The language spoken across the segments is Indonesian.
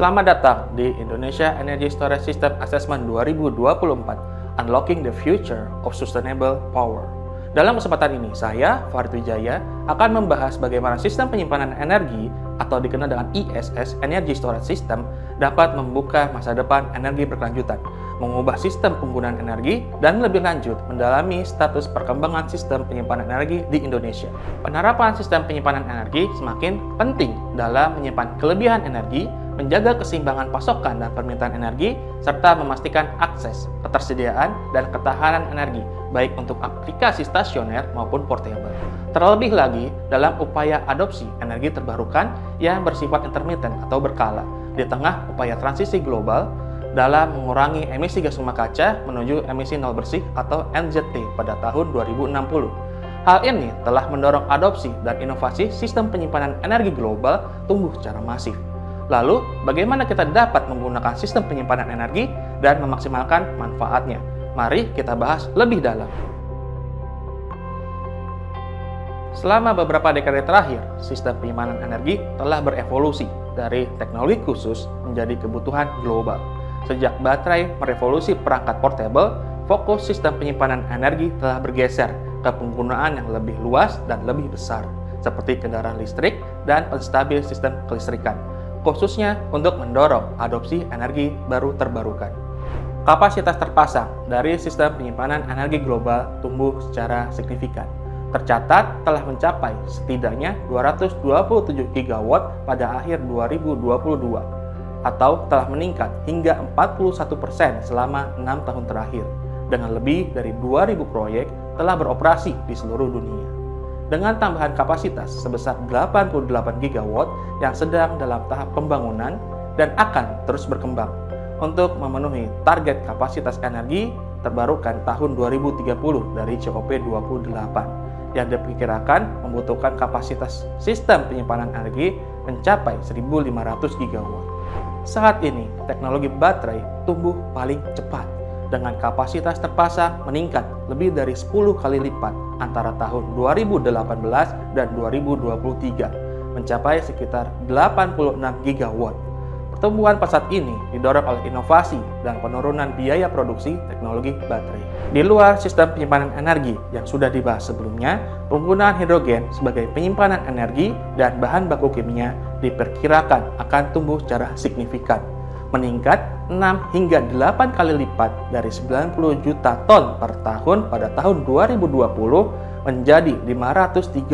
Selamat datang di Indonesia Energy Storage System Assessment 2024, Unlocking the Future of Sustainable Power. Dalam kesempatan ini, saya, Farid Wijaya, akan membahas bagaimana sistem penyimpanan energi atau dikenal dengan ESS, Energy Storage System, dapat membuka masa depan energi berkelanjutan, mengubah sistem penggunaan energi, dan lebih lanjut mendalami status perkembangan sistem penyimpanan energi di Indonesia. Penerapan sistem penyimpanan energi semakin penting dalam menyimpan kelebihan energi, menjaga keseimbangan pasokan dan permintaan energi, serta memastikan akses, ketersediaan, dan ketahanan energi, baik untuk aplikasi stasioner maupun portable. Terlebih lagi, dalam upaya adopsi energi terbarukan yang bersifat intermittent atau berkala, di tengah upaya transisi global dalam mengurangi emisi gas rumah kaca menuju emisi nol bersih atau NZT pada tahun 2060. Hal ini telah mendorong adopsi dan inovasi sistem penyimpanan energi global tumbuh secara masif. Lalu, bagaimana kita dapat menggunakan sistem penyimpanan energi dan memaksimalkan manfaatnya? Mari kita bahas lebih dalam. Selama beberapa dekade terakhir, sistem penyimpanan energi telah berevolusi dari teknologi khusus menjadi kebutuhan global. Sejak baterai merevolusi perangkat portable, fokus sistem penyimpanan energi telah bergeser ke penggunaan yang lebih luas dan lebih besar, seperti kendaraan listrik dan penstabil sistem kelistrikan, khususnya untuk mendorong adopsi energi baru terbarukan. Kapasitas terpasang dari sistem penyimpanan energi global tumbuh secara signifikan. Tercatat telah mencapai setidaknya 227 gigawatt pada akhir 2022, atau telah meningkat hingga 41% selama 6 tahun terakhir, dengan lebih dari 2.000 proyek telah beroperasi di seluruh dunia. Dengan tambahan kapasitas sebesar 88 gigawatt yang sedang dalam tahap pembangunan dan akan terus berkembang untuk memenuhi target kapasitas energi terbarukan tahun 2030 dari COP28 yang diperkirakan membutuhkan kapasitas sistem penyimpanan energi mencapai 1.500 gigawatt. Saat ini, teknologi baterai tumbuh paling cepat dengan kapasitas terpasang meningkat lebih dari 10 kali lipat antara tahun 2018 dan 2023, mencapai sekitar 86 gigawatt. Pertumbuhan pesat ini didorong oleh inovasi dan penurunan biaya produksi teknologi baterai. Di luar sistem penyimpanan energi yang sudah dibahas sebelumnya, penggunaan hidrogen sebagai penyimpanan energi dan bahan baku kimia diperkirakan akan tumbuh secara signifikan, meningkat 6 hingga 8 kali lipat dari 90 juta ton per tahun pada tahun 2020 menjadi 530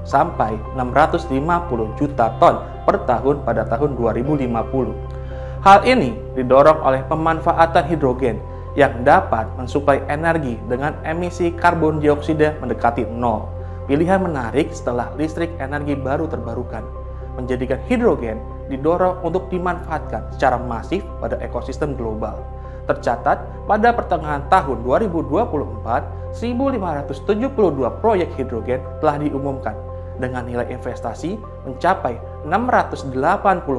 sampai 650 juta ton per tahun pada tahun 2050. Hal ini didorong oleh pemanfaatan hidrogen yang dapat mensuplai energi dengan emisi karbon dioksida mendekati nol. Pilihan menarik setelah listrik energi baru terbarukan, menjadikan hidrogen didorong untuk dimanfaatkan secara masif pada ekosistem global. Tercatat pada pertengahan tahun 2024, 1.572 proyek hidrogen telah diumumkan dengan nilai investasi mencapai 680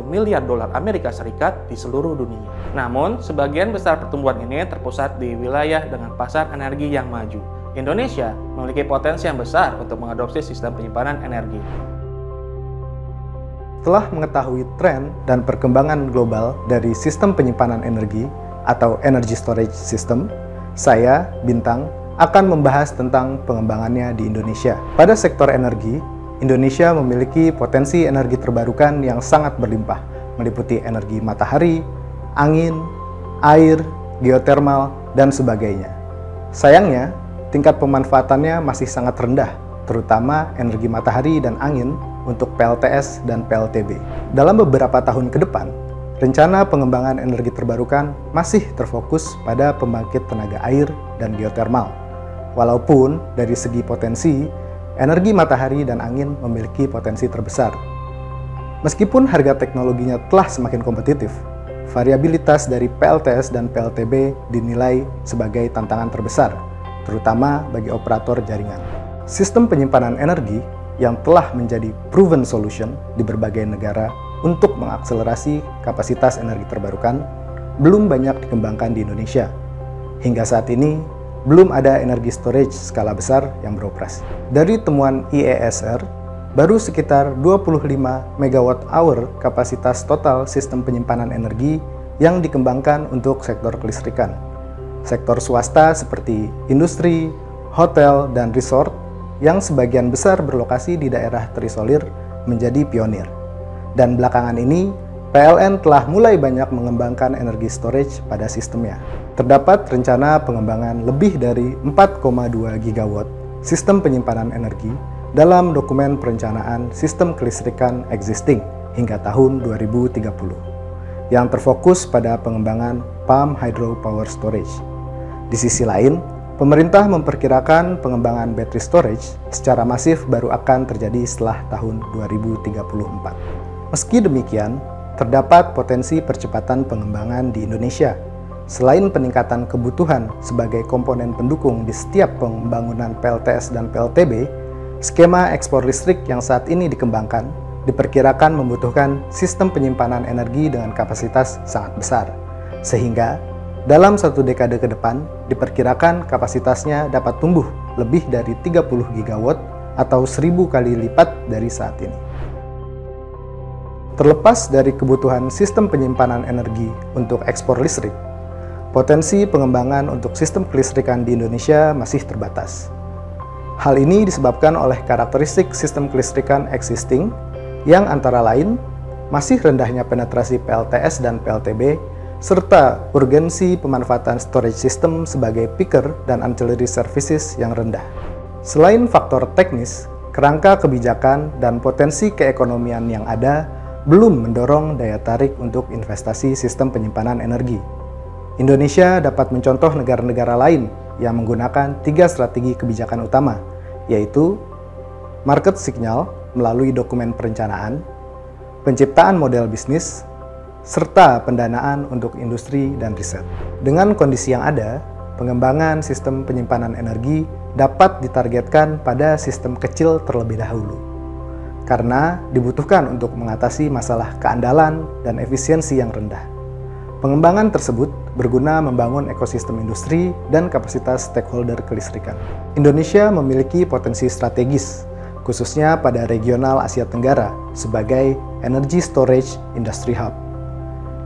miliar dolar Amerika Serikat di seluruh dunia. Namun, sebagian besar pertumbuhan ini terpusat di wilayah dengan pasar energi yang maju. Indonesia memiliki potensi yang besar untuk mengadopsi sistem penyimpanan energi. Setelah mengetahui tren dan perkembangan global dari sistem penyimpanan energi atau Energy Storage System, saya, Bintang, akan membahas tentang pengembangannya di Indonesia. Pada sektor energi, Indonesia memiliki potensi energi terbarukan yang sangat berlimpah, meliputi energi matahari, angin, air, geotermal, dan sebagainya. Sayangnya, tingkat pemanfaatannya masih sangat rendah, terutama energi matahari dan angin untuk PLTS dan PLTB. Dalam beberapa tahun ke depan, rencana pengembangan energi terbarukan masih terfokus pada pembangkit tenaga air dan geotermal. Walaupun dari segi potensi, energi matahari dan angin memiliki potensi terbesar. Meskipun harga teknologinya telah semakin kompetitif, variabilitas dari PLTS dan PLTB dinilai sebagai tantangan terbesar, terutama bagi operator jaringan. Sistem penyimpanan energi yang telah menjadi proven solution di berbagai negara untuk mengakselerasi kapasitas energi terbarukan belum banyak dikembangkan di Indonesia. Hingga saat ini, belum ada energi storage skala besar yang beroperasi. Dari temuan IESR, baru sekitar 25 MWh kapasitas total sistem penyimpanan energi yang dikembangkan untuk sektor kelistrikan. Sektor swasta seperti industri, hotel, dan resort yang sebagian besar berlokasi di daerah terisolir menjadi pionir. Dan belakangan ini, PLN telah mulai banyak mengembangkan energi storage pada sistemnya. Terdapat rencana pengembangan lebih dari 4,2 gigawatt sistem penyimpanan energi dalam dokumen perencanaan sistem kelistrikan existing hingga tahun 2030, yang terfokus pada pengembangan pumped hydro power storage. Di sisi lain, pemerintah memperkirakan pengembangan battery storage secara masif baru akan terjadi setelah tahun 2034. Meski demikian, terdapat potensi percepatan pengembangan di Indonesia. Selain peningkatan kebutuhan sebagai komponen pendukung di setiap pembangunan PLTS dan PLTB, skema ekspor listrik yang saat ini dikembangkan diperkirakan membutuhkan sistem penyimpanan energi dengan kapasitas sangat besar, sehingga dalam satu dekade ke depan diperkirakan kapasitasnya dapat tumbuh lebih dari 30 gigawatt atau 1000 kali lipat dari saat ini. Terlepas dari kebutuhan sistem penyimpanan energi untuk ekspor listrik, potensi pengembangan untuk sistem kelistrikan di Indonesia masih terbatas. Hal ini disebabkan oleh karakteristik sistem kelistrikan existing yang antara lain masih rendahnya penetrasi PLTS dan PLTB, serta urgensi pemanfaatan storage system sebagai peaker dan ancillary services yang rendah. Selain faktor teknis, kerangka kebijakan dan potensi keekonomian yang ada belum mendorong daya tarik untuk investasi sistem penyimpanan energi. Indonesia dapat mencontoh negara-negara lain yang menggunakan 3 strategi kebijakan utama, yaitu market signal melalui dokumen perencanaan, penciptaan model bisnis, serta pendanaan untuk industri dan riset. Dengan kondisi yang ada, pengembangan sistem penyimpanan energi dapat ditargetkan pada sistem kecil terlebih dahulu, karena dibutuhkan untuk mengatasi masalah keandalan dan efisiensi yang rendah. Pengembangan tersebut berguna membangun ekosistem industri dan kapasitas stakeholder kelistrikan. Indonesia memiliki potensi strategis, khususnya pada regional Asia Tenggara, sebagai Energy Storage Industry Hub.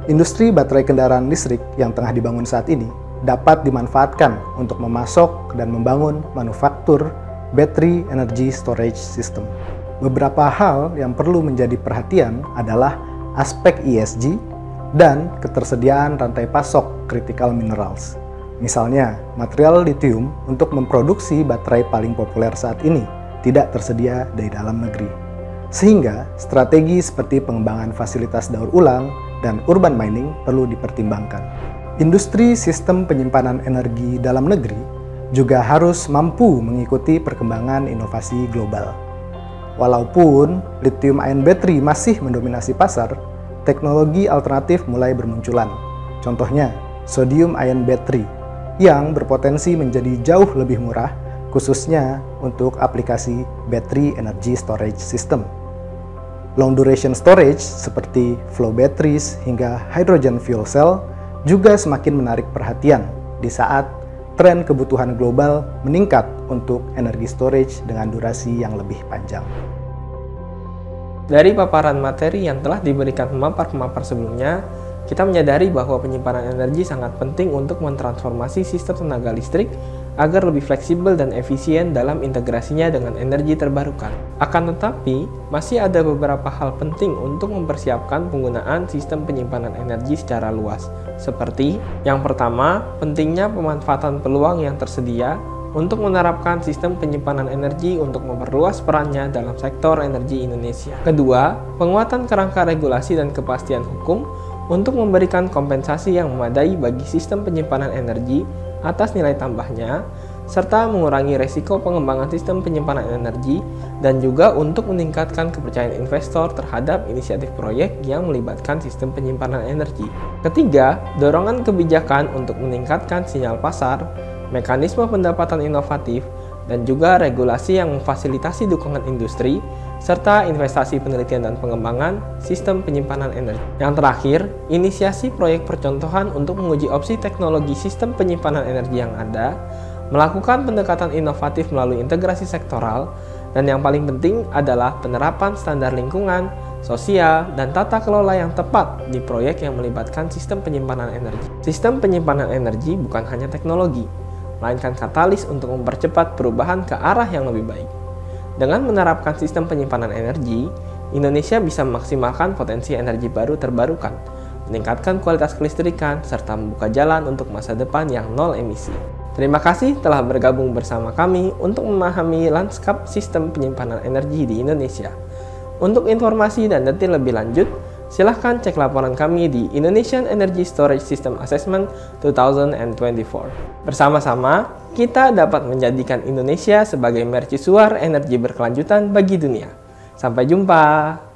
Industri baterai kendaraan listrik yang tengah dibangun saat ini dapat dimanfaatkan untuk memasok dan membangun manufaktur battery energy storage system. Beberapa hal yang perlu menjadi perhatian adalah aspek ESG dan ketersediaan rantai pasok critical minerals. Misalnya, material lithium untuk memproduksi baterai paling populer saat ini tidak tersedia dari dalam negeri. Sehingga, strategi seperti pengembangan fasilitas daur ulang dan urban mining perlu dipertimbangkan. Industri sistem penyimpanan energi dalam negeri juga harus mampu mengikuti perkembangan inovasi global. Walaupun lithium-ion battery masih mendominasi pasar, teknologi alternatif mulai bermunculan. Contohnya, sodium-ion battery yang berpotensi menjadi jauh lebih murah, khususnya untuk aplikasi battery energy storage system. Long duration storage seperti flow batteries hingga hydrogen fuel cell juga semakin menarik perhatian di saat tren kebutuhan global meningkat untuk energi storage dengan durasi yang lebih panjang. Dari paparan materi yang telah diberikan pemapar-pemapar sebelumnya, kita menyadari bahwa penyimpanan energi sangat penting untuk mentransformasi sistem tenaga listrik agar lebih fleksibel dan efisien dalam integrasinya dengan energi terbarukan. Akan tetapi, masih ada beberapa hal penting untuk mempersiapkan penggunaan sistem penyimpanan energi secara luas, seperti yang pertama, pentingnya pemanfaatan peluang yang tersedia untuk menerapkan sistem penyimpanan energi untuk memperluas perannya dalam sektor energi Indonesia. Kedua, penguatan kerangka regulasi dan kepastian hukum untuk memberikan kompensasi yang memadai bagi sistem penyimpanan energi atas nilai tambahnya, serta mengurangi resiko pengembangan sistem penyimpanan energi, dan juga untuk meningkatkan kepercayaan investor terhadap inisiatif proyek yang melibatkan sistem penyimpanan energi. Ketiga, dorongan kebijakan untuk meningkatkan sinyal pasar, mekanisme pendapatan inovatif, dan juga regulasi yang memfasilitasi dukungan industri, serta investasi penelitian dan pengembangan sistem penyimpanan energi. Yang terakhir, inisiasi proyek percontohan untuk menguji opsi teknologi sistem penyimpanan energi yang ada, melakukan pendekatan inovatif melalui integrasi sektoral, Dan yang paling penting adalah penerapan standar lingkungan, sosial, dan tata kelola yang tepat di proyek yang melibatkan sistem penyimpanan energi. Sistem penyimpanan energi bukan hanya teknologi, melainkan katalis untuk mempercepat perubahan ke arah yang lebih baik. Dengan menerapkan sistem penyimpanan energi, Indonesia bisa memaksimalkan potensi energi baru terbarukan, meningkatkan kualitas kelistrikan, serta membuka jalan untuk masa depan yang nol emisi. Terima kasih telah bergabung bersama kami untuk memahami lanskap sistem penyimpanan energi di Indonesia. Untuk informasi dan detail lebih lanjut, silahkan cek laporan kami di Indonesian Energy Storage System Assessment 2024. Bersama-sama, kita dapat menjadikan Indonesia sebagai mercusuar energi berkelanjutan bagi dunia. Sampai jumpa!